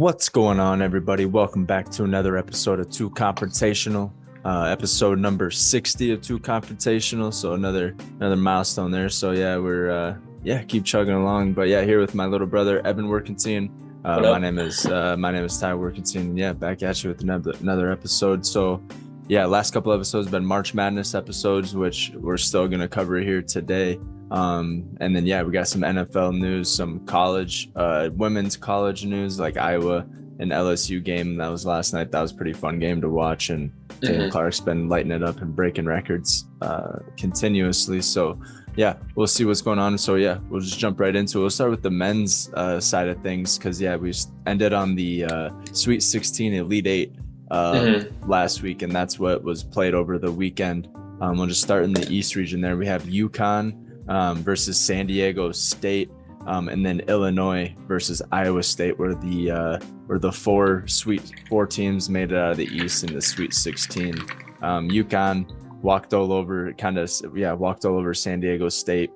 What's going on, everybody? Welcome back to another episode of TEW Confrontational, episode number 60 of TEW Confrontational. So another milestone there. So yeah, we're keep chugging along. But yeah, here with my little brother Evan Workentine. My name is Ty Workentine. Yeah, back at you with another episode. So yeah, last couple episodes have been March Madness episodes, which we're still gonna cover here today. And then we got some NFL news, some college, women's college news, like Iowa and LSU game that was last night. That was a pretty fun game to watch, and Taylor Clark's been lighting it up and breaking records continuously. So yeah, we'll see what's going on. So yeah, we'll just jump right into it. We'll start with the men's side of things, because we ended on the Sweet 16 Elite 8 last week, and that's what was played over the weekend. We'll just start in the East region there. We have UConn versus San Diego State, and then Illinois versus Iowa State, where the four teams made it out of the East in the Sweet 16. UConn walked all over San Diego State.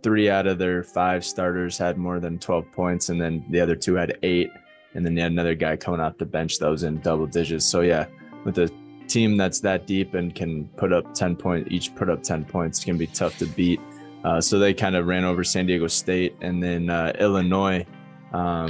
3 out of their 5 starters had more than 12 points, and then the other 2 had 8. And then you had another guy coming off the bench that was in double digits. So yeah, with a team that's that deep and can put up 10 points, it's gonna be tough to beat. So they kind of ran over San Diego State, and then Illinois I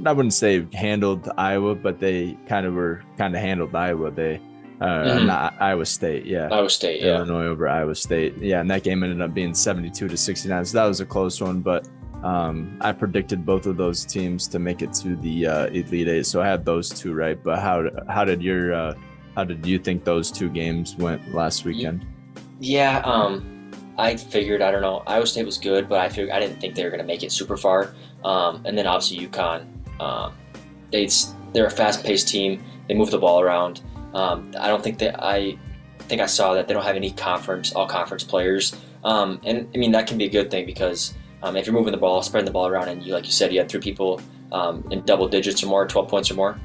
wouldn't say handled Iowa, but they kind of handled Iowa. Not Iowa State, yeah. Iowa State, yeah. Illinois over Iowa State, yeah, and that game ended up being 72-69. So that was a close one, but I predicted both of those teams to make it to the Elite Eight, so I had those two right. But how did you think those two games went last weekend? Yeah, I figured, Iowa State was good, but I didn't think they were going to make it super far. And then obviously UConn, they're a fast-paced team. They move the ball around. I think I saw that they don't have any all conference players. And I mean, that can be a good thing, because if you're moving the ball, spreading the ball around, and like you said, you had 3 people in double digits or more, 12 points or more.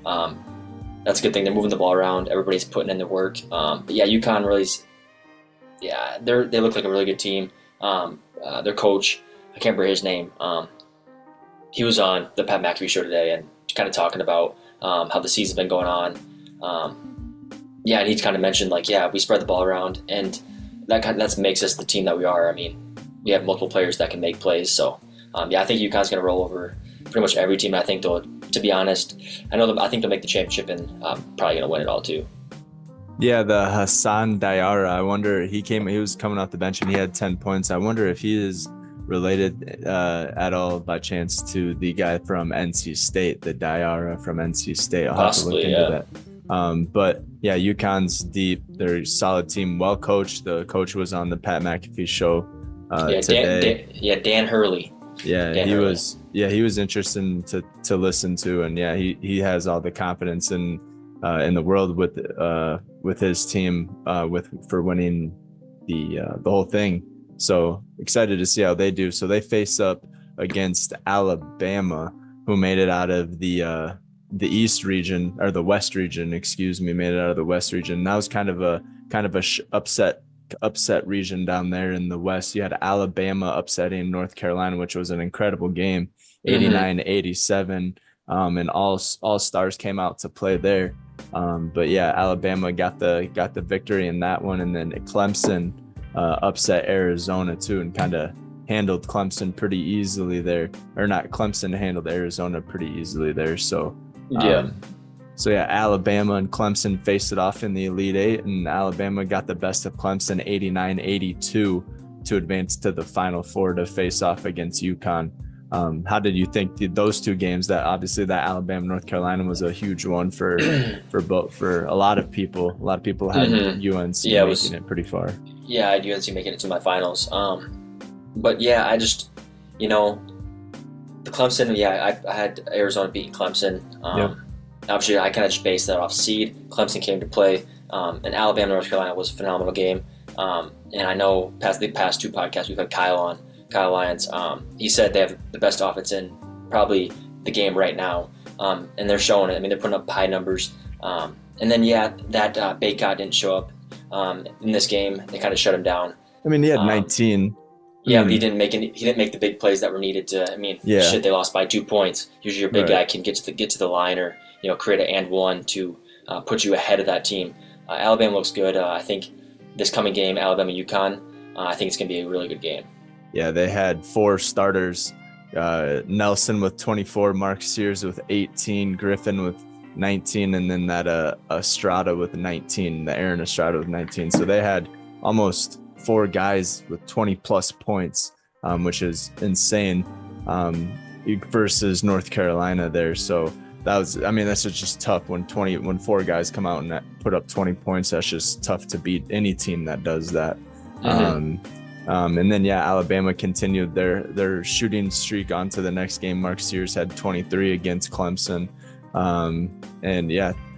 That's a good thing. They're moving the ball around. Everybody's putting in their work. But yeah, UConn really, they look like a really good team. Their coach, I can't remember his name. He was on the Pat McAfee show today and kind of talking about how the season's been going on. And he kind of mentioned we spread the ball around, and that makes us the team that we are. I mean, we have multiple players that can make plays. So I think UConn's going to roll over pretty much every team. I think to be honest, I think they'll make the championship, and probably going to win it all too. Yeah, the Hassan Diarra, I wonder, he was coming off the bench and he had 10 points. I wonder if he is related at all by chance to the guy from NC State, the Diarra from NC State. I'll Possibly, have to look into that. But yeah, UConn's deep. They're a solid team, well coached. The coach was on the Pat McAfee show today. Dan Hurley. Yeah, he was interesting to listen to, and yeah, he has all the confidence in the world with his team for winning the whole thing. So excited to see how they do. So they face up against Alabama, who made it out of the East region, or the West region, made it out of the West region. That was kind of a upset region down there in the West. You had Alabama upsetting North Carolina, which was an incredible game, 89-87. And all stars came out to play there. But yeah, Alabama got the victory in that one, and then Clemson upset Arizona too, and kind of handled Clemson pretty easily there. Or not, Clemson handled Arizona pretty easily there. So Alabama and Clemson faced it off in the Elite Eight, and Alabama got the best of Clemson 89-82 to advance to the Final Four to face off against UConn. How did you think those two games? That obviously that Alabama North Carolina was a huge one for a lot of people. A lot of people had UNC making it pretty far. Yeah, I had UNC making it to my finals. But yeah, I just the Clemson. Yeah, I had Arizona beating Clemson. Obviously, I kind of just based that off seed. Clemson came to play, and Alabama North Carolina was a phenomenal game. And I know the past 2 podcasts we've had Kyle Lyons. He said they have the best offense in probably the game right now, and they're showing it. I mean, they're putting up high numbers. And then that Baycott didn't show up in this game. They kind of shut him down. I mean, he had 19. Yeah, but he didn't make the big plays that were needed to. I mean, Yeah. shit, they lost by 2 points. Usually, your big Right. guy can get to the line or create an and one to put you ahead of that team. Alabama looks good. I think this coming game, Alabama UConn, I think it's going to be a really good game. Yeah, they had 4 starters. Nelson with 24, Mark Sears with 18, Griffin with 19, and then that Estrada with 19, the Aaron Estrada with 19. So they had almost 4 guys with 20 plus points, which is insane, versus North Carolina there. So that's just tough when 4 guys come out and put up 20 points. That's just tough to beat any team that does that. And then Alabama continued their shooting streak onto the next game. Mark Sears had 23 against Clemson,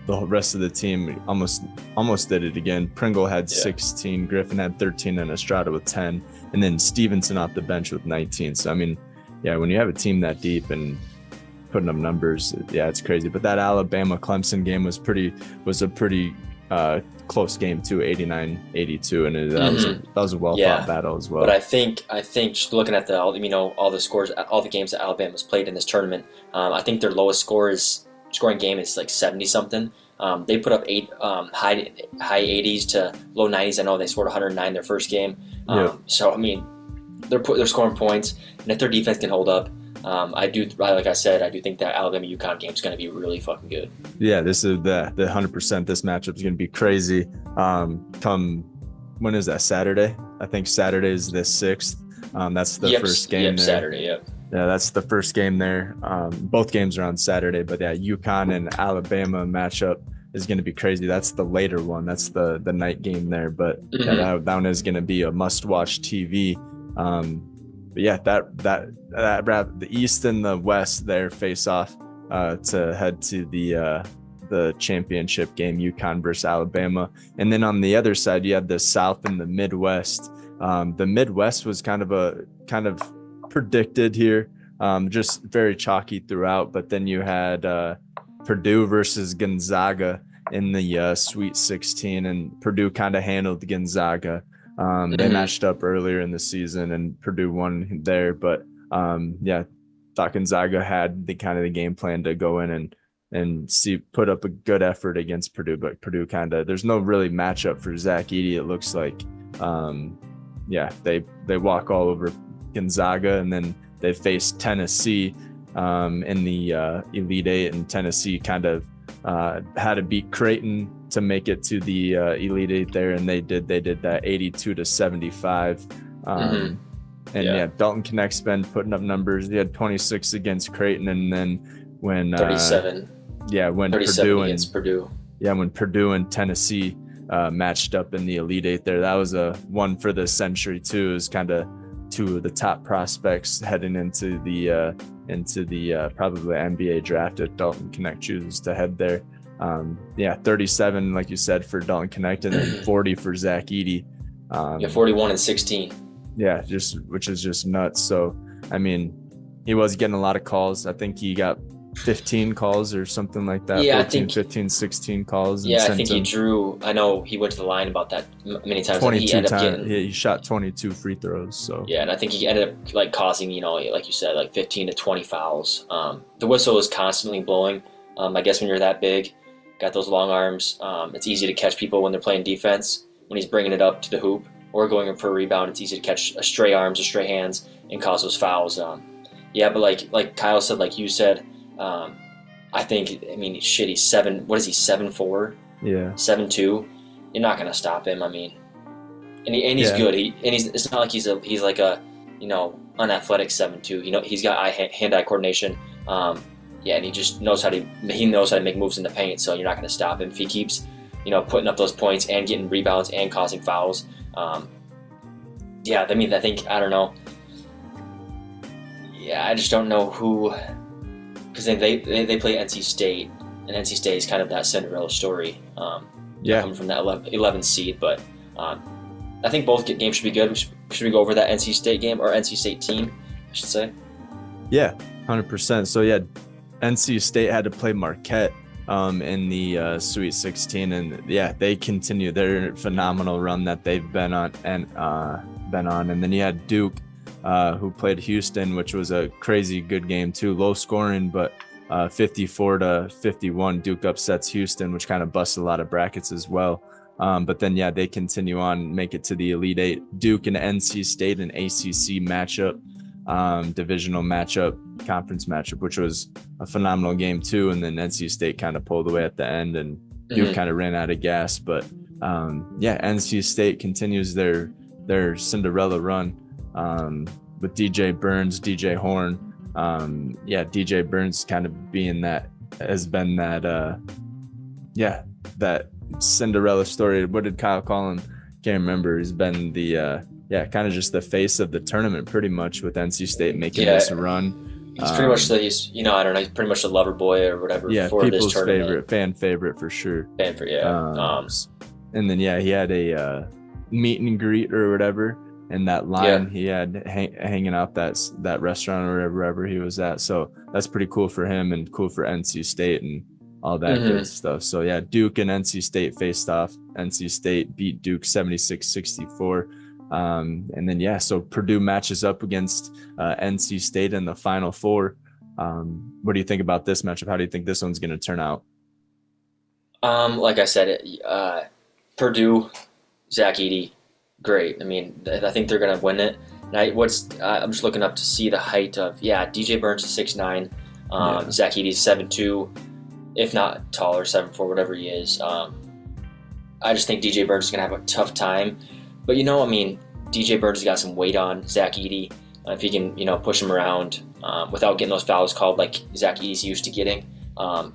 the rest of the team almost did it again. Pringle had 16, Griffin had 13, and Estrada with 10, and then Stevenson off the bench with 19. So I mean, when you have a team that deep and putting up numbers, it's crazy. But that Alabama Clemson game was a pretty close game too, 89-82, and that was a well thought battle as well. But I think just looking at all the scores, all the games that Alabama's played in this tournament, I think their lowest scoring game is like 70 something. They put up high 80s to low 90s. I know they scored 109 their first game. So I mean, they're scoring points, and if their defense can hold up, like I said, I do think that Alabama UConn game is going to be really fucking good. Yeah, this is the 100%. This matchup is going to be crazy. Come, when is that? Saturday? I think Saturday is the 6th. That's the first game there. Saturday, yep. Yeah, that's the first game there. Both games are on Saturday, but UConn and Alabama matchup is going to be crazy. That's the later one. That's the night game there. But that one is going to be a must-watch TV. But the East and the West there face off to head to the championship game, UConn versus Alabama. And then on the other side, you have the South and the Midwest. The Midwest was kind of predicted here, just very chalky throughout. But then you had Purdue versus Gonzaga in the Sweet 16, and Purdue kind of handled Gonzaga. They matched up earlier in the season, and Purdue won there. But thought Gonzaga had the game plan to go in and put up a good effort against Purdue. But Purdue there's no really matchup for Zach Edey. It looks like they walk all over Gonzaga, and then they face Tennessee in the Elite Eight, and Tennessee had to beat Creighton to make it to the Elite Eight there, and they did that 82-75. Dalton Knecht's been putting up numbers. He had 26 against Creighton, and then when 37. When 37 against Purdue. Yeah, when Purdue and Tennessee matched up in the Elite Eight there, that was a one for the century too. It was two of the top prospects heading into the probably NBA draft if Dalton Knecht chooses to head there. 37, like you said, for Dalton Knecht, and then 40 for Zach Edey. 41 and 16. Yeah, which is just nuts. So, I mean, he was getting a lot of calls. I think he got 15 calls or something like that. Yeah, 16 calls. Yeah, I think he drew. I know he went to the line about that many times. 22 times. He shot 22 free throws. So yeah, and I think he ended up causing, like you said, 15 to 20 fouls. The whistle is constantly blowing. I guess when you're that big, got those long arms, it's easy to catch people when they're playing defense. When he's bringing it up to the hoop or going for a rebound, it's easy to catch stray arms or stray hands and cause those fouls. But like Kyle said, like you said. I think, he's 7. What is he, 7'4"? Yeah. 7'2". You're not gonna stop him. And he's good. It's not like he's like a unathletic 7'2". He's got hand-eye coordination. And he just knows how to make moves in the paint. So you're not gonna stop him if he keeps putting up those points and getting rebounds and causing fouls. I don't know. Yeah, I just don't know who. Because they play NC State, and NC State is kind of that Cinderella story. Coming from that 11th seed, but I think both games should be good. Should we go over that NC State game or NC State team, I should say? Yeah, 100%. So NC State had to play Marquette in the Sweet 16, and they continue their phenomenal run that they've been on, and then you had Duke who played Houston, which was a crazy good game too, low scoring, but 54-51, Duke upsets Houston, which kind of busts a lot of brackets as well. But then, yeah, they continue on, make it to the Elite Eight. Duke and NC State, an ACC matchup, divisional matchup, conference matchup, which was a phenomenal game too. And then NC State kind of pulled away at the end, and Duke kind of ran out of gas. But yeah, NC State continues their Cinderella run with DJ Burns, DJ Horn. Yeah, DJ Burns kind of being that, has been that, yeah, that Cinderella story. What did Kyle call him? Can't remember. He's been the yeah, kind of just the face of the tournament pretty much, with NC State making this run. He's pretty much I don't know, he's pretty much the lover boy or whatever. Yeah, for people's this tournament. fan favorite for sure. Fan favorite, yeah. And then yeah, he had a meet and greet or whatever, and that line he had hanging out that restaurant or wherever he was at. So that's pretty cool for him and cool for NC State and all that good stuff. So yeah, Duke and NC State faced off. NC State beat Duke 76-64. And then yeah, so Purdue matches up against NC State in the Final Four. What do you think about this matchup? How do you think this one's going to turn out? Like I said, Purdue, Zach Edey, great. I mean, I think they're going to win it. And I'm just looking up to see the height of DJ Burns is 6'9", Zach Edey is 7'2", if not taller, 7'4", whatever he is. I just think DJ Burns is going to have a tough time. But, I mean, DJ Burns has got some weight on Zach Edey. If he can, push him around without getting those fouls called like Zach Edey's used to getting.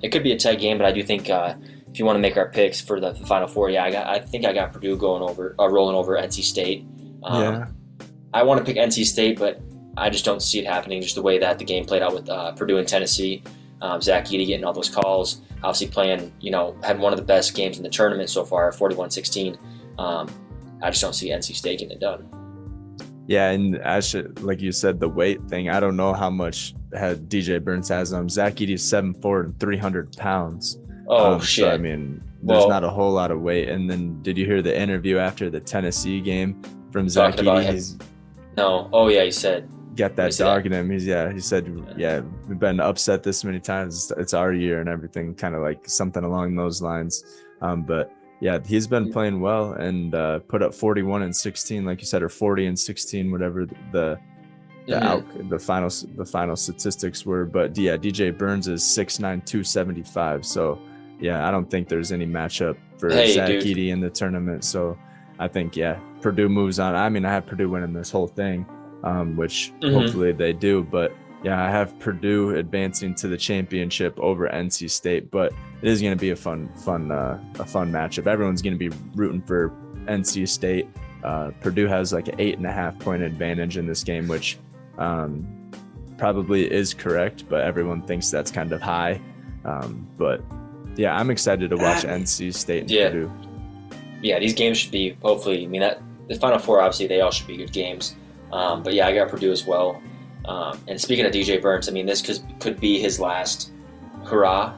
It could be a tight game, but I do think if you want to make our picks for the Final Four, I think I got Purdue rolling over NC State. I want to pick NC State, but I just don't see it happening, just the way that the game played out with Purdue and Tennessee. Zach Edey getting all those calls, obviously playing, had one of the best games in the tournament so far, 41-16. I just don't see NC State getting it done. Yeah, and like you said, the weight thing, I don't know how much DJ Burns has on him. Zach Edey's 7'4" and 300 pounds. Oh, shit. So, I mean, there's not a whole lot of weight. And then did you hear the interview after the Tennessee game from Zach Edey? No. Oh, yeah, he said. Got that dog in him. He said, we've been upset this many times. It's our year and everything, kind of like something along those lines. But yeah, he's been playing well and put up 41 and 16, like you said, or 40 and 16, whatever the final statistics were. But yeah, DJ Burns is 6'9", 275. So yeah, I don't think there's any matchup for Zach Edey in the tournament. So I think Purdue moves on. I mean, I have Purdue winning this whole thing, which hopefully they do. But yeah, I have Purdue advancing to the championship over NC State, but it is going to be a fun matchup. Everyone's going to be rooting for NC State. Purdue has like an 8.5 point advantage in this game, which probably is correct, but everyone thinks that's kind of high. But yeah, I'm excited to watch NC State and Purdue. Yeah, these games should be, hopefully, I mean, that the Final Four, obviously, they all should be good games. But yeah, I got Purdue as well. And speaking of DJ Burns, I mean, this could be his last hurrah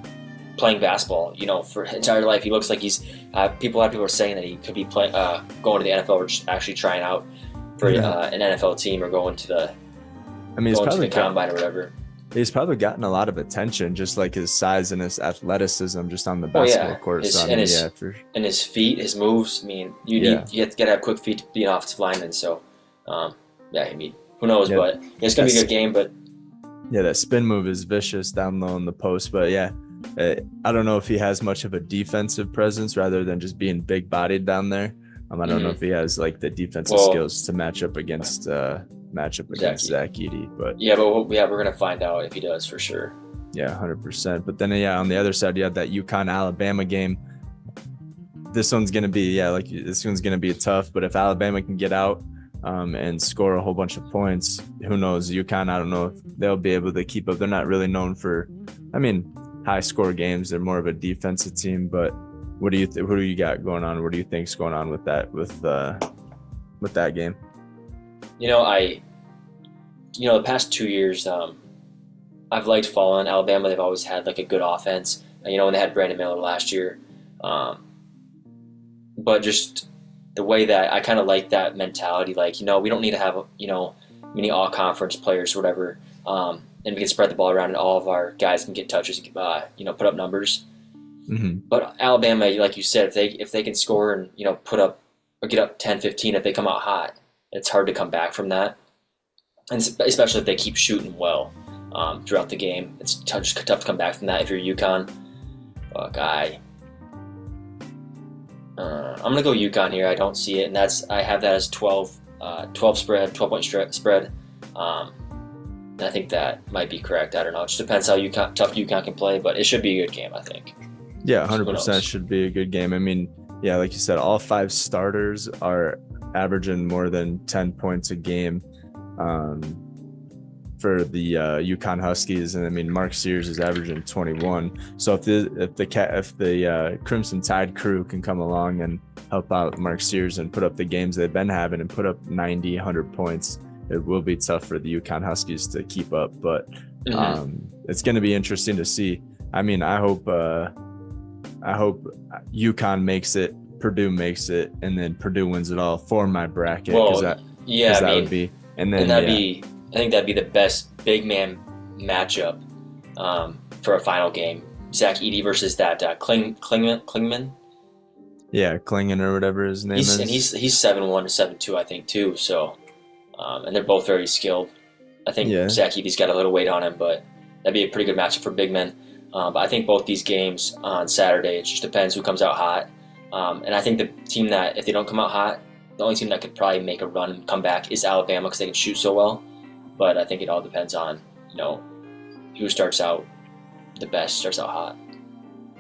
playing basketball. For his entire life, he looks like he's. A lot of people are saying that he could be going to the NFL or just actually trying out for an NFL team or going to the. I mean, he's probably to the combine or whatever. He's probably gotten a lot of attention, just like his size and his athleticism, just on the basketball court. And his feet, his gotta have quick feet to be an offensive lineman. So, I mean. Who knows, but it's going to be a good game. But yeah, that spin move is vicious down low in the post. But yeah, I don't know if he has much of a defensive presence rather than just being big-bodied down there. I don't know if he has like the defensive skills to match up against Zach Edey. But we're going to find out if he does for sure. Yeah, 100%. But then on the other side, you have that UConn-Alabama game. This one's going to be this one's going to be tough. But if Alabama can get out and score a whole bunch of points, who knows? UConn, I don't know if they'll be able to keep up. They're not really known for, high score games. They're more of a defensive team. But who do you got going on? What do you think's going on with that game? The past 2 years, I've liked following Alabama. They've always had like a good offense. When they had Brandon Miller last year, but just the way that I kind of like that mentality, like, we don't need to have, many all-conference players or whatever, and we can spread the ball around, and all of our guys can get touches, put up numbers. Mm-hmm. But Alabama, like you said, if they can score and put up or get up 10, 15, if they come out hot, it's hard to come back from that, and especially if they keep shooting well throughout the game. It's tough to come back from that if you're UConn. I'm gonna go UConn here. I don't see it, and I have that as 12 spread, 12-point spread. And I think that might be correct. I don't know. It just depends how tough UConn can play, but it should be a good game, I think. Yeah, 100% should be a good game. I mean, yeah, like you said, all 5 starters are averaging more than 10 points a game for the UConn Huskies, and I mean Mark Sears is averaging 21. So if the Crimson Tide crew can come along and help out Mark Sears and put up the games they've been having and put up 90, 100 points, it will be tough for the UConn Huskies to keep up. But it's going to be interesting to see. I mean, I hope UConn makes it, Purdue makes it, and then Purdue wins it all for my bracket. Would be, and then I think that'd be the best big man matchup for a final game. Zach Edey versus that Klingman. Yeah, Klingen or whatever his name is. And he's 7'1" to 7'2", I think, too. So, and they're both very skilled. I think Zach Edey's got a little weight on him, but that'd be a pretty good matchup for big men. But I think both these games on Saturday, it just depends who comes out hot. And I think the team that, if they don't come out hot, the only team that could probably make a run and come back is Alabama because they can shoot so well. But I think it all depends on, who starts out hot.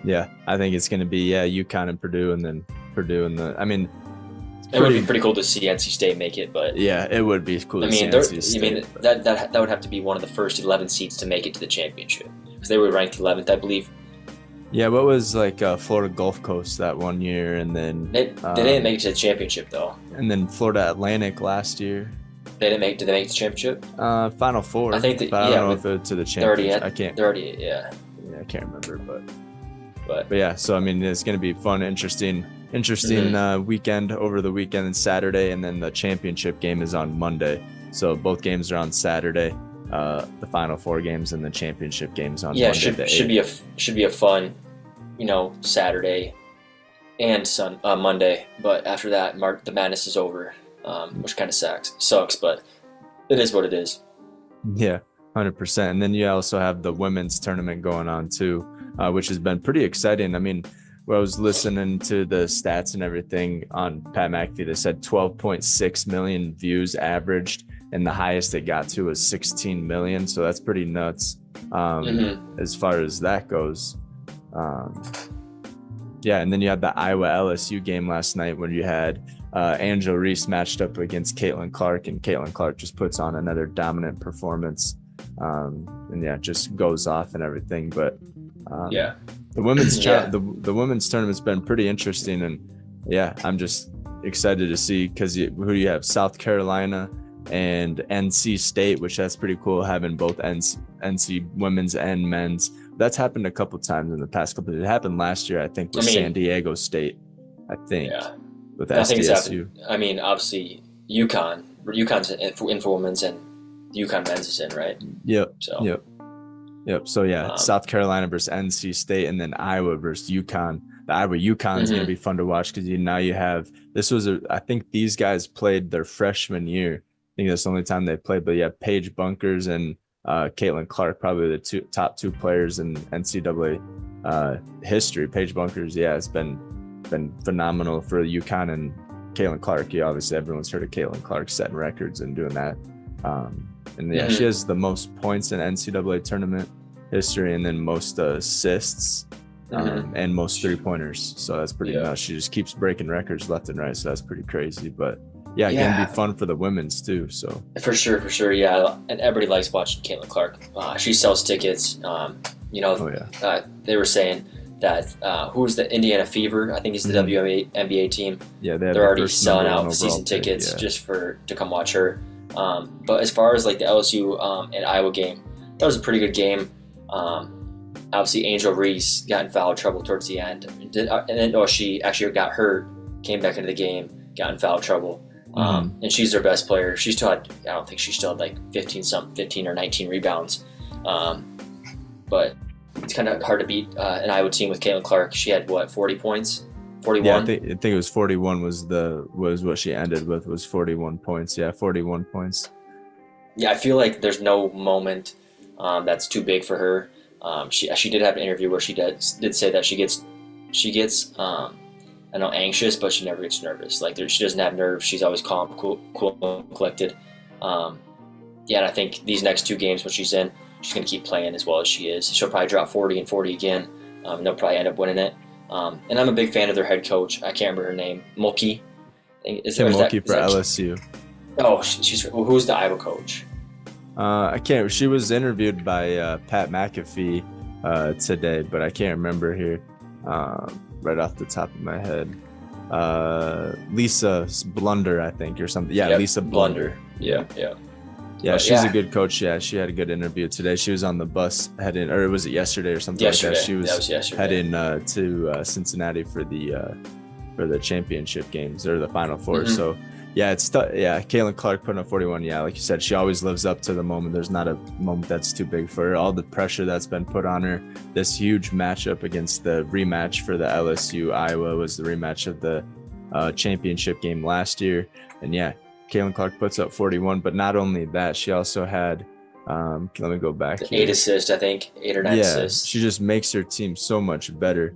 Yeah, I think it's going to be, UConn and Purdue, and then Purdue and it would be pretty cool to see NC State make it, but yeah, it would be cool to see NC State. That would have to be one of the first 11 seeds to make it to the championship because they were ranked 11th, I believe. Yeah, what was Florida Gulf Coast that one year, and then they didn't make it to the championship though. And then Florida Atlantic last year. Did they make it to the championship? Final Four. I think I don't know if it's to the championship. They're already. Yeah, I can't remember, but yeah. So I mean, it's going to be fun, interesting weekend over the weekend and Saturday, and then the championship game is on Monday. So both games are on Saturday. The Final Four games and the championship games on Monday. Yeah, should be a fun, Saturday and Monday. But after that, the madness is over. Which kind of sucks, but it is what it is. Yeah, 100%. And then you also have the women's tournament going on too, which has been pretty exciting. I mean, when I was listening to the stats and everything on Pat McAfee, they said 12.6 million views averaged, and the highest it got to was 16 million. So that's pretty nuts as far as that goes. Yeah, and then you had the Iowa LSU game last night when you had Angel Reese matched up against Caitlin Clark, and Caitlin Clark just puts on another dominant performance, and just goes off and everything. But the women's the women's tournament's been pretty interesting, and I'm just excited to see because who you have, South Carolina and NC State, which that's pretty cool having both NC women's and men's. That's happened a couple times in the past couple. It happened last year, I think, with San Diego State. I think. Yeah. With SDSU. I mean, obviously, UConn's in for women's, and UConn men's is in, right? Yep. So South Carolina versus NC State, and then Iowa versus UConn. The Iowa UConn is going to be fun to watch because now you have I think these guys played their freshman year. I think that's the only time they played. But yeah, Paige Bunkers and Caitlin Clark, probably the top two players in NCAA history. Paige Bunkers, it's been phenomenal for UConn, and Caitlin Clark. Obviously everyone's heard of Caitlin Clark setting records and doing that. She has the most points in NCAA tournament history, and then most assists and most 3-pointers. So that's pretty nuts. She just keeps breaking records left and right. So that's pretty crazy. But gonna be fun for the women's too. So for sure. Yeah, and everybody likes watching Caitlin Clark. She sells tickets. They were saying that who's the Indiana Fever? I think it's the WNBA team. Yeah, they're already selling out season tickets just to come watch her. But as far as like the LSU and Iowa game, that was a pretty good game. Obviously, Angel Reese got in foul trouble towards the end, and then she actually got hurt, came back into the game, got in foul trouble. And she's their best player. She still had, I don't think she still had like 15 or 19 rebounds. But it's kind of hard to beat an Iowa team with Caitlin Clark. She had 40 points, 41. Yeah, I think it was 41 was what she ended with, was 41 points. Yeah, 41 points. Yeah, I feel like there's no moment that's too big for her. She did have an interview where she did say that she gets I know anxious, but she never gets nervous. Like she doesn't have nerves. She's always calm, cool, collected. And I think these next 2 games when she's in, she's going to keep playing as well as she is. She'll probably drop 40 and 40 again. And they'll probably end up winning it. And I'm a big fan of their head coach. I can't remember her name. Mulkey. Mulkey for LSU. Oh, who's the Iowa coach? I can't. She was interviewed by Pat McAfee today, but I can't remember here right off the top of my head. Lisa Blunder, I think, or something. Yeah, yep, Lisa Blunder. Yeah. Yeah, she's a good coach. Yeah, she had a good interview today. She was on the bus heading, or was it yesterday or something like that? She was heading to Cincinnati for the championship games or the Final Four. Mm-hmm. So, yeah, Caitlin Clark putting up 41. Yeah, like you said, she always lives up to the moment. There's not a moment that's too big for her. All the pressure that's been put on her. This huge matchup against the rematch for the LSU Iowa was the rematch of the championship game last year, and yeah. Caitlin Clark puts up 41, but not only that, she also had, let me go back here. 8 assists, I think, 8 or 9 assists. She just makes her team so much better.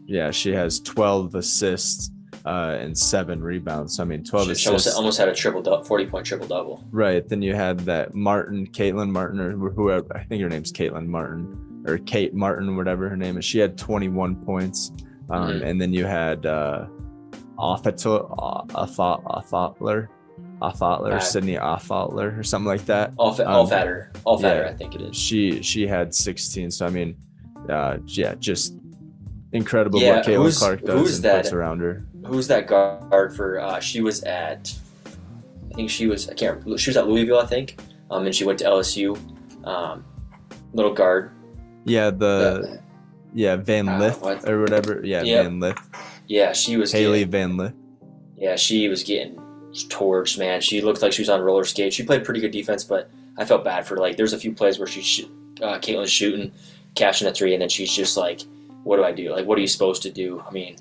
Yeah, she has 12 assists and 7 rebounds. So, I mean, 12 assists. She almost had a 40-point triple-double. Right. Then you had that Caitlin Martin, or whoever, I think her name's Caitlin Martin, or Kate Martin, whatever her name is. She had 21 points. And then you had Sydney Affatler or something like that. Allfatter, I think it is. She had 16. So I mean, just incredible what Caitlin Clark does and puts around her. Who's that guard for? She was at, she was at Louisville, I think, and she went to LSU. Little guard. Yeah, Van Lith or whatever. Yeah, yep. Van Lith. Yeah, she was Haley Van Lith. Yeah, she was getting torched, man. She looked like she was on roller skates. She played pretty good defense, but I felt bad for her. Like, there's a few plays where Caitlin's shooting, catching a 3, and then she's just like, what do I do? Like, what are you supposed to do? I mean,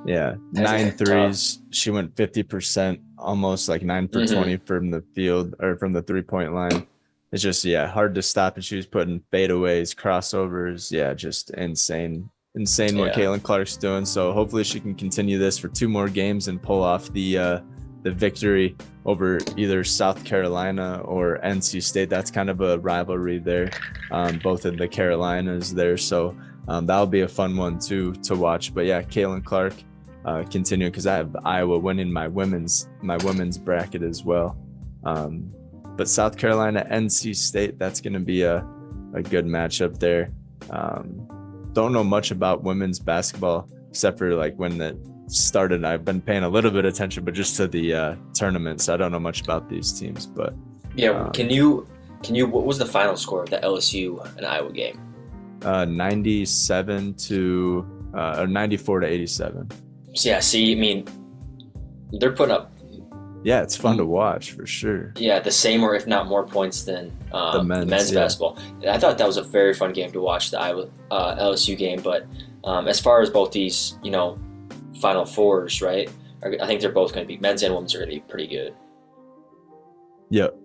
yeah, 9 threes. She went 50%, almost like 9 for 20 from the field or from the 3-point line. It's just, hard to stop. And she was putting fadeaways, crossovers. Yeah, just insane what Caitlin Clark's doing. So hopefully she can continue this for 2 more games and pull off the victory over either South Carolina or NC State. That's kind of a rivalry there, both of the Carolinas there. So that'll be a fun one to watch. But yeah, Caitlin Clark continuing, because I have Iowa winning my women's bracket as well. But South Carolina, NC State, that's going to be a good matchup there. Don't know much about women's basketball except for like when it started. I've been paying a little bit of attention, but just to the tournament, so I don't know much about these teams. But can you what was the final score of the LSU and Iowa game? 97 to or 94 to 87. Yeah, see, I mean, they're putting up. Yeah, it's fun to watch for sure. Yeah, the same or if not more points than the men's basketball. I thought that was a very fun game to watch, the Iowa LSU game. But as far as both these, Final Fours, right? I think they're both going to be, men's and women's are going to be pretty good. Yep.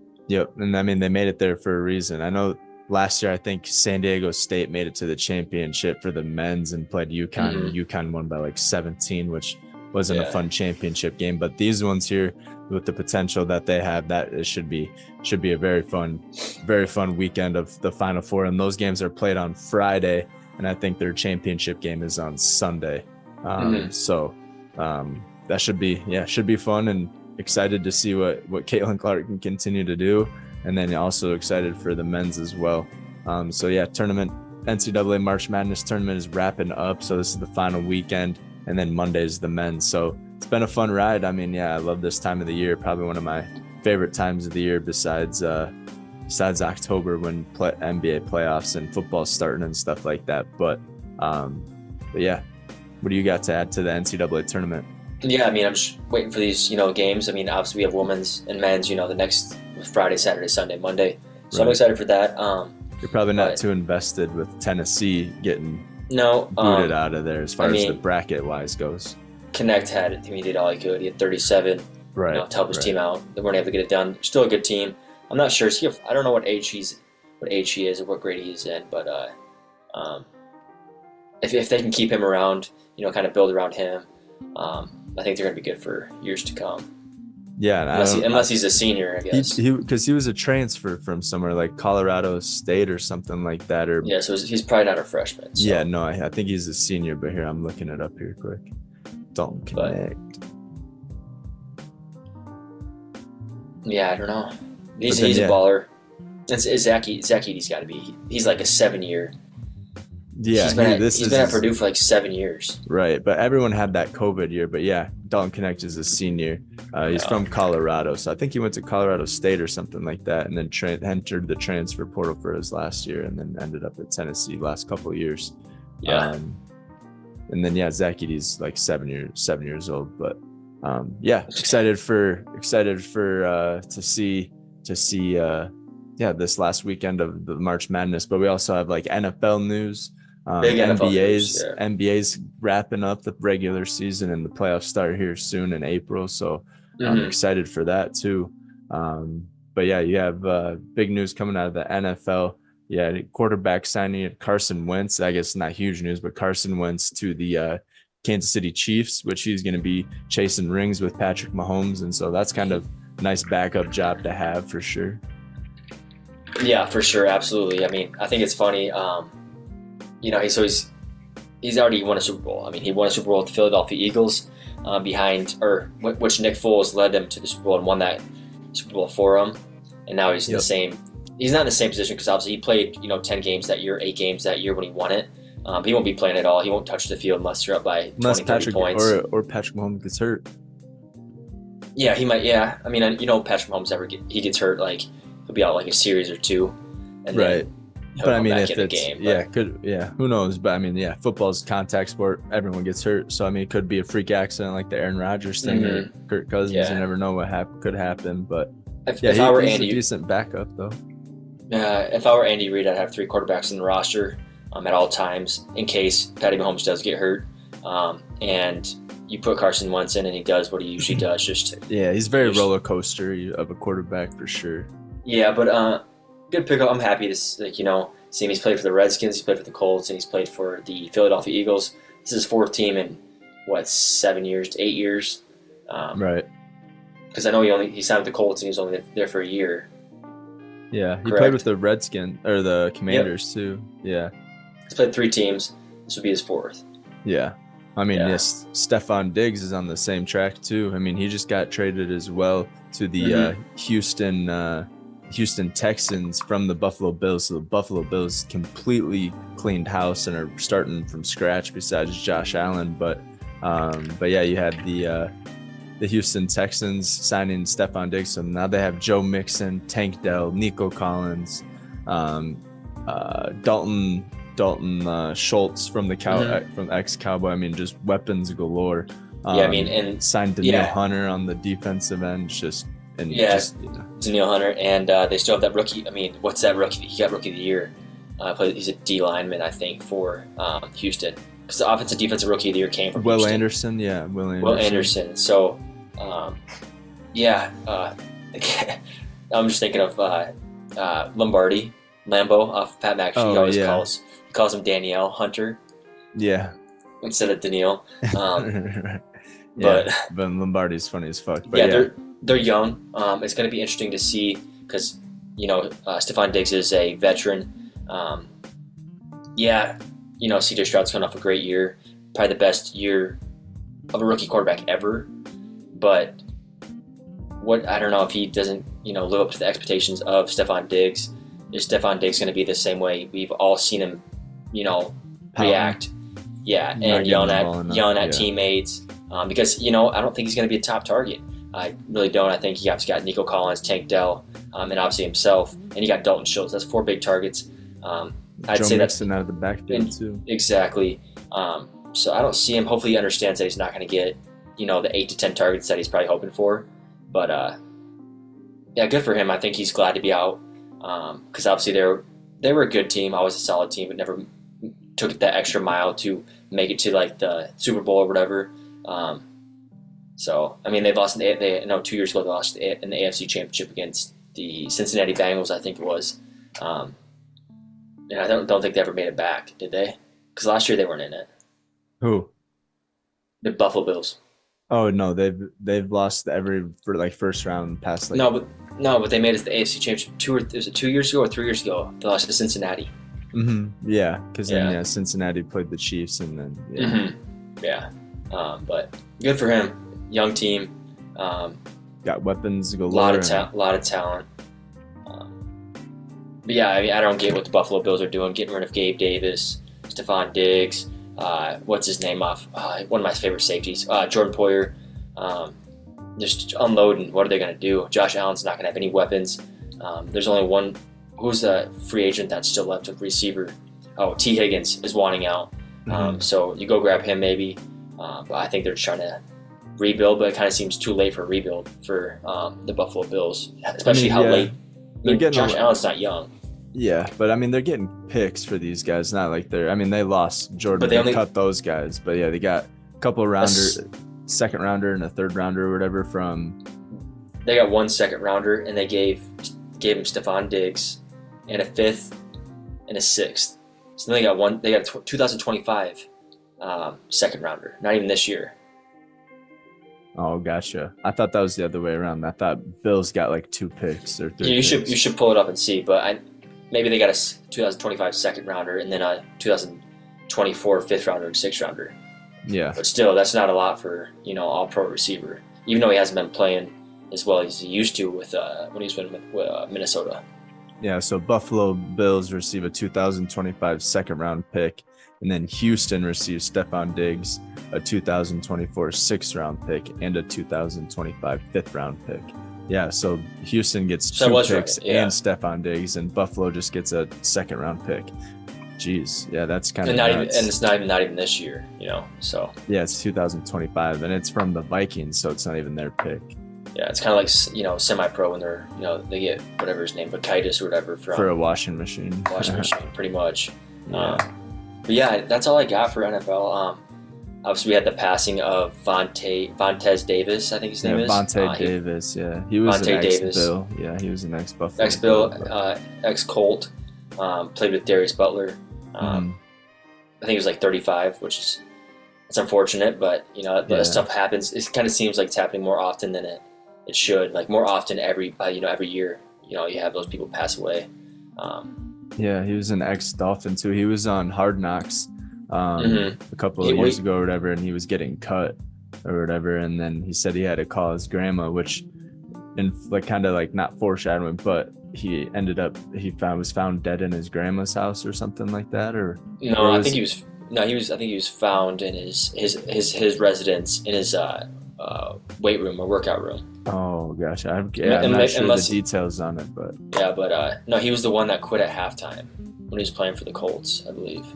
And I mean, they made it there for a reason. I know last year, I think San Diego State made it to the championship for the men's and played UConn. UConn won by like 17, which wasn't a fun championship game. But these ones here, with the potential that they have, that it should be a very fun weekend of the Final Four. And those games are played on Friday, and I think their championship game is on Sunday. So that should be fun, and excited to see what Caitlin Clark can continue to do, and then also excited for the men's as well. Tournament, NCAA March Madness tournament is wrapping up, so this is the final weekend, and then Monday is the men's. So it's been a fun ride. I mean, I love this time of the year. Probably one of my favorite times of the year, besides October when NBA playoffs and football's starting and stuff like that. But yeah, what do you got to add to the NCAA tournament? Yeah, I mean, I'm just waiting for these, games. I mean, obviously we have women's and men's, the next Friday, Saturday, Sunday, Monday. So I'm Right. excited for that. You're probably not But too invested with Tennessee getting no, booted out of there as I far as the mean, bracket wise goes. Connect had it. He did all he could. He had 37, Right. to help his Right. team out. They weren't able to get it done. Still a good team. I'm not sure. I don't know what age he is or what grade he's in, but um, if they can keep him around, kind of build around him, I think they're going to be good for years to come. Yeah. And Unless he's a senior, I guess. Because he was a transfer from somewhere like Colorado State or something like that. Or Yeah, so he's probably not a freshman. So. yeah, no, I think he's a senior. But here, I'm looking it up here quick. Don't connect. Yeah, I don't know. He's a baller. Zach Edey's got to be. He's like a 7-year. Yeah, he's been at Purdue for like 7 years. Right, but everyone had that COVID year. But yeah, Dalton Connect is a senior. He's from Colorado, so I think he went to Colorado State or something like that, and then entered the transfer portal for his last year, and then ended up at Tennessee last couple of years. Yeah. And then Zach Edey's like 7 years old. But excited for to see this last weekend of the March Madness. But we also have like NFL news. Big NFL news, yeah. NBA's wrapping up the regular season and the playoffs start here soon in April. So I'm excited for that too. But yeah, you have big news coming out of the NFL. Yeah, quarterback signing Carson Wentz. I guess not huge news, but Carson Wentz to the Kansas City Chiefs, which he's going to be chasing rings with Patrick Mahomes. And so that's kind of a nice backup job to have for sure. Yeah, for sure. Absolutely. I mean, I think it's funny. He's already won a Super Bowl. I mean, he won a Super Bowl with the Philadelphia Eagles which Nick Foles led them to the Super Bowl and won that Super Bowl for him. And now he's in the same. He's not in the same position because obviously he played 10 games that year, 8 games that year when he won it. He won't be playing at all. He won't touch the field unless you're up by 20, 30 points. Or Patrick Mahomes gets hurt. Yeah, he might. Yeah, I mean, Patrick Mahomes he gets hurt, like he'll be out like a series or two, and right. But I mean, if it's game, who knows? But I mean, football's a contact sport. Everyone gets hurt, so I mean, it could be a freak accident like the Aaron Rodgers thing or Kirk Cousins. Yeah. You never know what could happen. But if I were Andy, a decent backup though. If I were Andy Reid, I'd have 3 quarterbacks in the roster at all times in case Patty Mahomes does get hurt, and you put Carson Wentz in, and he does what he usually does. He's very roller coaster of a quarterback for sure. Yeah, but good pickup. I'm happy to see him. He's played for the Redskins, he's played for the Colts, and he's played for the Philadelphia Eagles. This is his 4th team in 7 years to 8 years. Right. Because I know he signed with the Colts and he was only there for a year. Yeah, he played with the Redskins or the Commanders too. Yeah. He's played 3 teams. This would be his 4th. Yeah. I mean, yes, Stephon Diggs is on the same track too. I mean, he just got traded as well to the Houston Texans from the Buffalo Bills. So the Buffalo Bills completely cleaned house and are starting from scratch besides Josh Allen. But yeah, you had the Houston Texans signing Stephon Diggs. So now they have Joe Mixon, Tank Dell, Nico Collins, Dalton Schultz from the from ex-Cowboy. I mean, just weapons galore. And signed Danielle Hunter on the defensive end. Danielle Hunter, and they still have that rookie. I mean, what's that rookie? He got Rookie of the Year. He's a D lineman, I think, for Houston. Because the offensive defensive Rookie of the Year came from Will Houston. Anderson, yeah, Will Anderson. So, I'm just thinking of Lambeau off Pat McAfee. He calls him Danielle Hunter. Yeah. Instead of Danielle. But Lombardi's funny as fuck. But they're young. It's going to be interesting to see because Stephon Diggs is a veteran. C.J. Stroud's coming off a great year, probably the best year of a rookie quarterback ever. But I don't know if he doesn't live up to the expectations of Stephon Diggs. Is Stephon Diggs going to be the same way? We've all seen him, react. Yeah, and yelling at teammates. Because I don't think he's going to be a top target. I really don't. I think he obviously got Nico Collins, Tank Dell, and obviously himself, and he got Dalton Schultz. That's 4 big targets. I'd say that's out of the backfield too. Exactly. So I don't see him. Hopefully, he understands that he's not going to get the 8 to 10 targets that he's probably hoping for. But yeah, good for him. I think he's glad to be out because obviously they were a good team, always a solid team, but never took it that extra mile to make it to like the Super Bowl or whatever. So I mean, they lost. 2 years ago they lost in the AFC Championship against the Cincinnati Bengals, I think it was. And I don't think they ever made it back, did they? Because last year they weren't in it. Who? The Buffalo Bills. Oh no, they've lost for like first round past like. No, but they made it to the AFC Championship. Was it 2 years ago or 3 years ago? They lost to Cincinnati. Mm-hmm. Yeah, because then Cincinnati played the Chiefs and then but good for him. Young team. Got weapons galore. Lot of talent. But yeah, I mean, I don't get what the Buffalo Bills are doing, getting rid of Gabe Davis, Stephon Diggs, what's his name off? One of my favorite safeties, Jordan Poyer. Just unloading. What are they going to do? Josh Allen's not going to have any weapons. There's only one. Who's the free agent that's still left with receiver? Oh, T. Higgins is wanting out. So you go grab him maybe. But I think they're just trying to rebuild, but it kind of seems too late for a rebuild for the Buffalo Bills, especially late. Josh Allen's not young. Yeah, but I mean, they're getting picks for these guys. Not like they lost Jordan, but they cut those guys. But yeah, they got a couple of second rounder and a third rounder or whatever from. They got 1 second rounder, and they gave him Stephon Diggs, and a 5th and a 6th. So they got one. They got a 2025 second rounder. Not even this year. Oh, gotcha. I thought that was the other way around. I thought Bills got like 2 picks or 3. You should pull it up and see, but maybe they got a 2025 second rounder and then a 2024 5th rounder and 6th rounder. Yeah. But still, that's not a lot for all pro receiver. Even though he hasn't been playing as well as he used to with when he was with Minnesota. Yeah. So Buffalo Bills receive a 2025 second round pick, and then Houston receives Stephon Diggs, a 2024 6th round pick, and a 2025 5th round pick. Yeah, so Houston gets 2 picks and Stephon Diggs, and Buffalo just gets a second round pick. Jeez, yeah, that's kind of nuts. And it's not even this year, So yeah, it's 2025, and it's from the Vikings, so it's not even their pick. Yeah, it's kind of like semi-pro when they're they get whatever his name, Vakitis or whatever for a washing machine. Pretty much. Yeah. But yeah, that's all I got for NFL. Obviously, we had the passing of Vontaze Davis, I think his name is. Vontaze Davis, yeah. He was an ex-Bill. Yeah, he was an ex-Buffalo. Ex-Bill, ex-Colt. Played with Darius Butler. I think he was like 35, which is it's unfortunate, but that stuff happens. It kind of seems like it's happening more often than it should. Like more often every year, you have those people pass away. Yeah, he was an ex-Dolphin too. He was on Hard Knocks a couple of years ago or whatever, and he was getting cut or whatever, and then he said he had to call his grandma, which kind of not foreshadowing, but he was found dead in his grandma's house or something like that, or I think he was found in his residence in his weight room or workout room. Oh gosh, I'm not sure the details on it, but yeah, but no, he was the one that quit at halftime when he was playing for the Colts, I believe.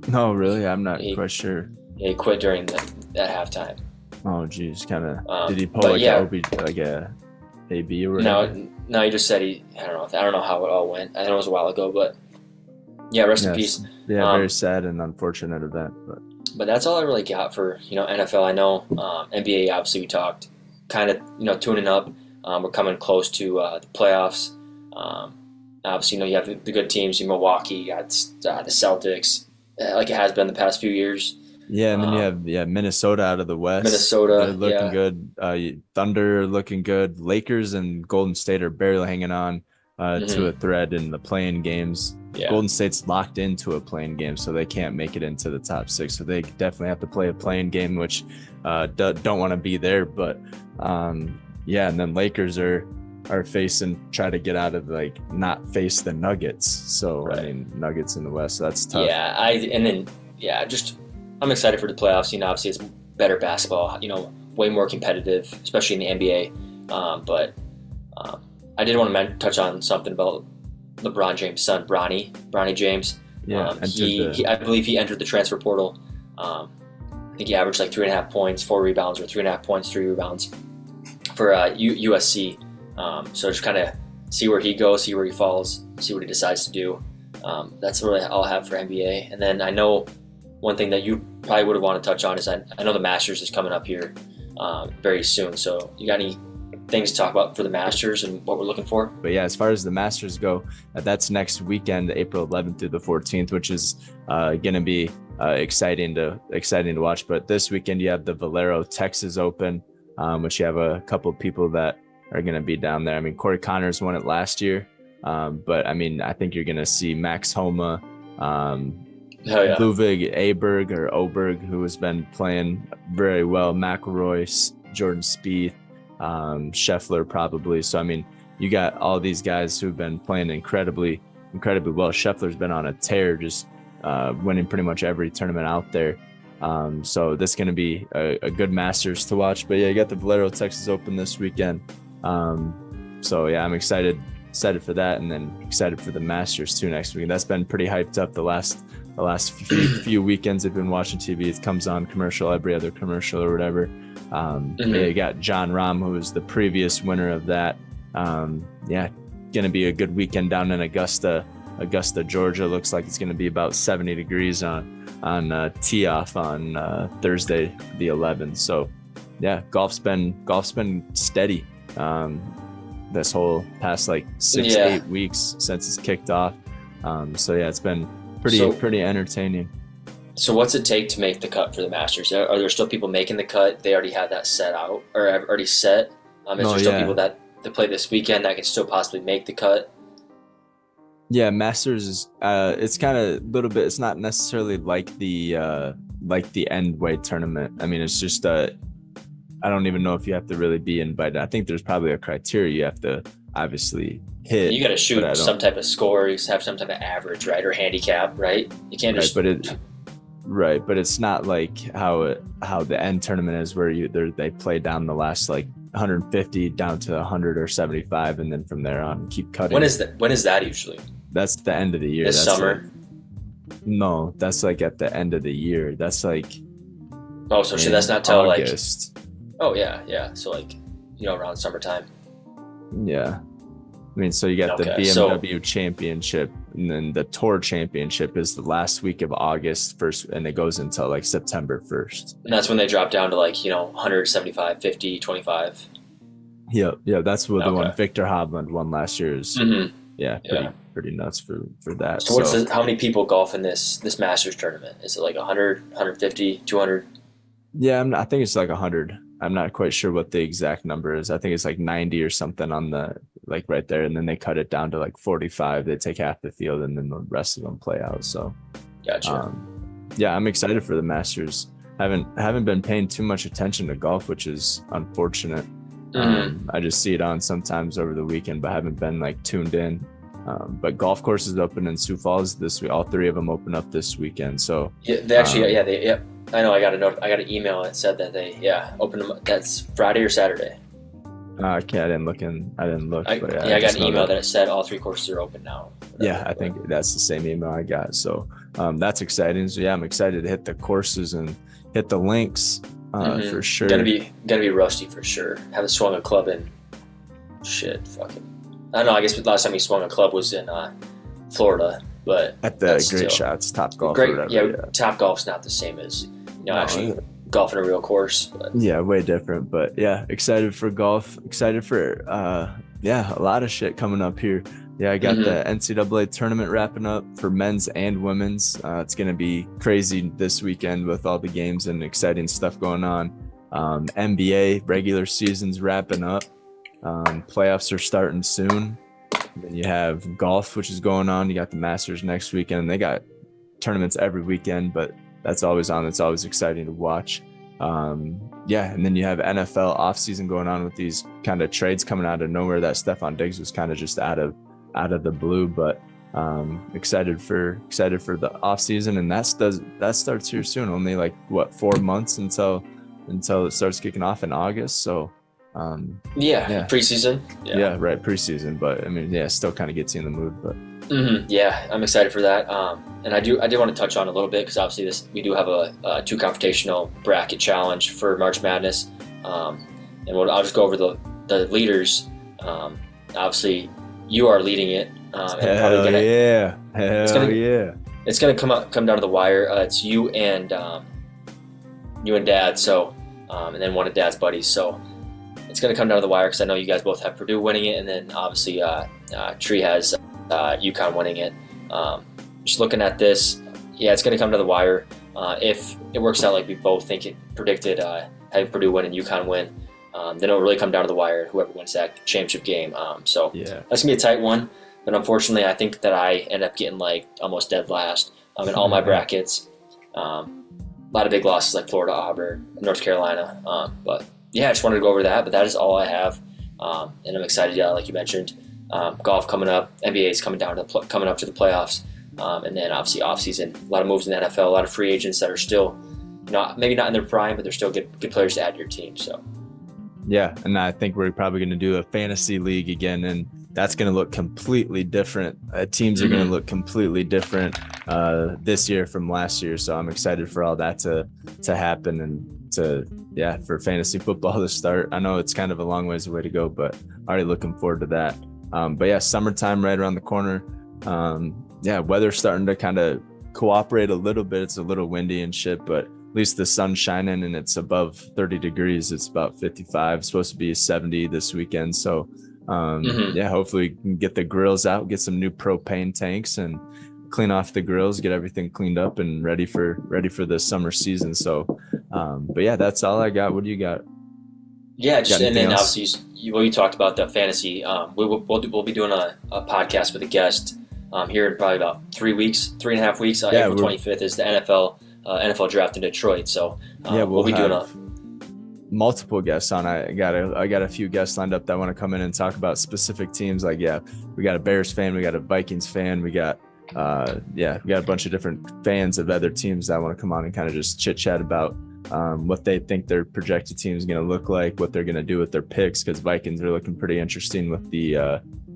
No, really, I'm not quite sure. Yeah, he quit during that halftime. Oh geez, kind of. Did he pull a AB or whatever? No, he just said I don't know how it all went. I know it was a while ago, but yeah, rest in peace. Yeah, very sad and unfortunate event, but that's all I really got for NFL. I know NBA. Obviously, we talked kind of tuning up. We're coming close to the playoffs. Obviously, you have the good teams. Milwaukee, you got the Celtics, like it has been the past few years. Yeah, and then you have Minnesota out of the West. They're looking good. Thunder looking good. Lakers and Golden State are barely hanging on to a thread in the play-in games. Yeah. Golden State's locked into a play-in game, so they can't make it into the top 6. So they definitely have to play a play-in game, which don't want to be there. But and then Lakers are try to get out of not face the Nuggets. So right. I mean, Nuggets in the West, so that's tough. Yeah, I'm excited for the playoffs. Obviously it's better basketball. Way more competitive, especially in the NBA. But I did want to touch on something about LeBron James' son, Bronny James. Yeah, I believe he entered the transfer portal. I think he averaged like 3.5 points, 4 rebounds, or 3.5 points, 3 rebounds for USC. So just kind of see where he goes, see where he falls, see what he decides to do. That's really all I have for NBA. And then I know one thing that you probably would want to touch on is I know the Masters is coming up here very soon. So you got any things to talk about for the Masters and what we're looking for? But yeah, as far as the Masters go, that's next weekend, April 11th through the 14th, which is going to be exciting to watch. But this weekend you have the Valero Texas Open, which you have a couple of people that are going to be down there. I mean, Corey Connors won it last year, but I mean, I think you're going to see Max Homa, Ludwig Aberg or Oberg, who has been playing very well, McIlroy, Jordan Spieth, Scheffler probably. So I mean, you got all these guys who've been playing incredibly well. Scheffler's been on a tear, just winning pretty much every tournament out there. So this is going to be a good Masters to watch. But yeah, you got the Valero Texas Open this weekend. So yeah, I'm excited for that, and then excited for the Masters too next week. That's been pretty hyped up the last few weekends. I've been watching TV. It comes on commercial, every other commercial or whatever. Yeah, you got John Rahm, who was the previous winner of that. Yeah, gonna be a good weekend down in Augusta, Georgia. Looks like it's gonna be about 70 degrees on tee off on Thursday the 11th. So yeah, golf's been steady this whole past like 6 to 8 weeks since it's kicked off. So yeah, it's been pretty entertaining. So what's it take to make the cut for the Masters? Are there still people making the cut? They already have that set out, or have already set? Is there still people that play this weekend that can still possibly make the cut? Yeah, Masters is it's kind of a little bit. It's not necessarily like the end weight tournament. I mean, it's just I don't even know if you have to really be invited. I think there's probably a criteria you have to obviously hit. You got to shoot some type of score. You have some type of average, right, or handicap, right? You can't just. Right, but it's not like how the end tournament is, where they play down the last like 150 down to 100 or 75, and then from there on keep cutting. When is that usually? That's the end of the year. This summer? No, that's like at the end of the year. That's like. Oh, so that's not till August. Like. Oh yeah. So like, around summertime. Yeah. I mean, so you got the BMW Championship, and then the Tour Championship is the last week of August first, and it goes until like September 1st. And that's when they drop down to like, 175, 50, 25. Yeah, that's what the one Victor Hovland won last year is. Mm-hmm. Pretty nuts for that. So how many people golf in this Masters tournament? Is it like 100, 150, 200? Yeah, I think it's like 100. I'm not quite sure what the exact number is. I think it's like 90 or something on the like right there, and then they cut it down to like 45. They take half the field, and then the rest of them play out. So, gotcha. Yeah, I'm excited for the Masters. Haven't been paying too much attention to golf, which is unfortunate. Mm-hmm. I just see it on sometimes over the weekend, but haven't been like tuned in. But golf courses open in Sioux Falls this week. All 3 of them open up this weekend. So yeah, they actually I know. I got an email that said that they opened them. That's Friday or Saturday. I didn't look. I got an email that it said all 3 courses are open now. Yeah, I think that's the same email I got. So that's exciting. So yeah, I'm excited to hit the courses and hit the links for sure. Gonna be rusty for sure. Haven't swung a club in fucking. I don't know. I guess the last time he swung a club was in Florida, but at the Great Shots, Top Golf. Great, or whatever, Top Golf's not the same as actually golfing a real course. But. Yeah, way different. But yeah, excited for golf. Excited for a lot of shit coming up here. Yeah, I got the NCAA tournament wrapping up for men's and women's. It's gonna be crazy this weekend with all the games and exciting stuff going on. NBA regular season's wrapping up. Playoffs are starting soon. Then you have golf, which is going on. You got the Masters next weekend. They got tournaments every weekend, but that's always on. It's always exciting to watch. And then you have NFL offseason going on with these kind of trades coming out of nowhere. That Stephon Diggs was kind of just out of the blue, but excited for the offseason, and that starts here soon. Only like 4 months until it starts kicking off in August. So. Preseason. Yeah, right, preseason. But I mean, still kind of gets you in the mood. But Yeah, I'm excited for that. And I do want to touch on a little bit because obviously we do have a two confrontational bracket challenge for March Madness, and I'll just go over the leaders. Obviously, you are leading it. And Hell probably yeah. Hell yeah. It's gonna come down to the wire. It's you and Dad. So, and then one of Dad's buddies. So it's gonna come down to the wire because I know you guys both have Purdue winning it, and then obviously Tree has UConn winning it. Just looking at this, yeah, it's gonna come to the wire. If it works out like we both predicted, having Purdue win and UConn win, then it'll really come down to the wire. Whoever wins that championship game. So Yeah. that's gonna be a tight one. But unfortunately, I think that I end up getting like almost dead last in all my brackets. A lot of big losses like Florida, Auburn, North Carolina. But yeah, I just wanted to go over that. But that is all I have, and I'm excited. Yeah, like you mentioned, golf coming up, NBA is coming up to the playoffs, and then obviously off season. A lot of moves in the NFL, a lot of free agents that are still maybe not in their prime, but they're still good players to add to your team. So Yeah, and I think we're probably going to do a fantasy league again, and that's going to look completely different. Teams are going to look completely different this year from last year. So I'm excited for all that to happen and for fantasy football to start. I know it's kind of a long ways away to go, but already looking forward to that. But yeah, summertime right around the corner. Weather's starting to kind of cooperate a little bit. It's a little windy and shit, but at least the sun's shining and it's above 30 degrees. It's about 55. It's supposed to be 70 this weekend. So hopefully we can get the grills out, get some new propane tanks and clean off the grills, get everything cleaned up and ready for the summer season. So but yeah, that's all I got. What do you got? Yeah, and then obviously you talked about the fantasy. We'll be doing a podcast with a guest here in probably about 3.5 weeks. April 25th is the NFL draft in Detroit. So we'll be doing multiple guests on. I got a few guests lined up that want to come in and talk about specific teams. Like, we got a Bears fan, we got a Vikings fan, we got a bunch of different fans of other teams that want to come on and kind of just chit chat about what they think their projected team is going to look like, what they're going to do with their picks, because Vikings are looking pretty interesting with the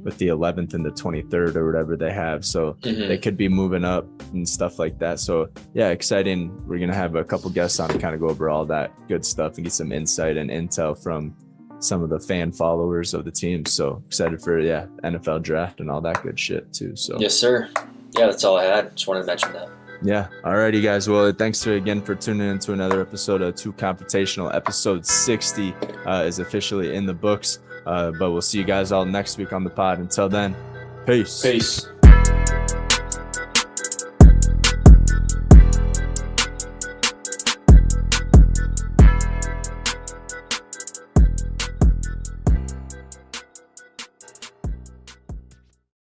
11th and the 23rd or whatever they have. So they could be moving up and stuff like that. So yeah, exciting. We're going to have a couple guests on to kind of go over all that good stuff and get some insight and intel from some of the fan followers of the team. So excited for, NFL draft and all that good shit too. So yes, sir. Yeah, that's all I had. Just wanted to mention that. Yeah. Alrighty, guys. Well, thanks again for tuning into another episode of TEW Confrontational. Episode 60 is officially in the books. But we'll see you guys all next week on the pod. Until then, peace. Peace.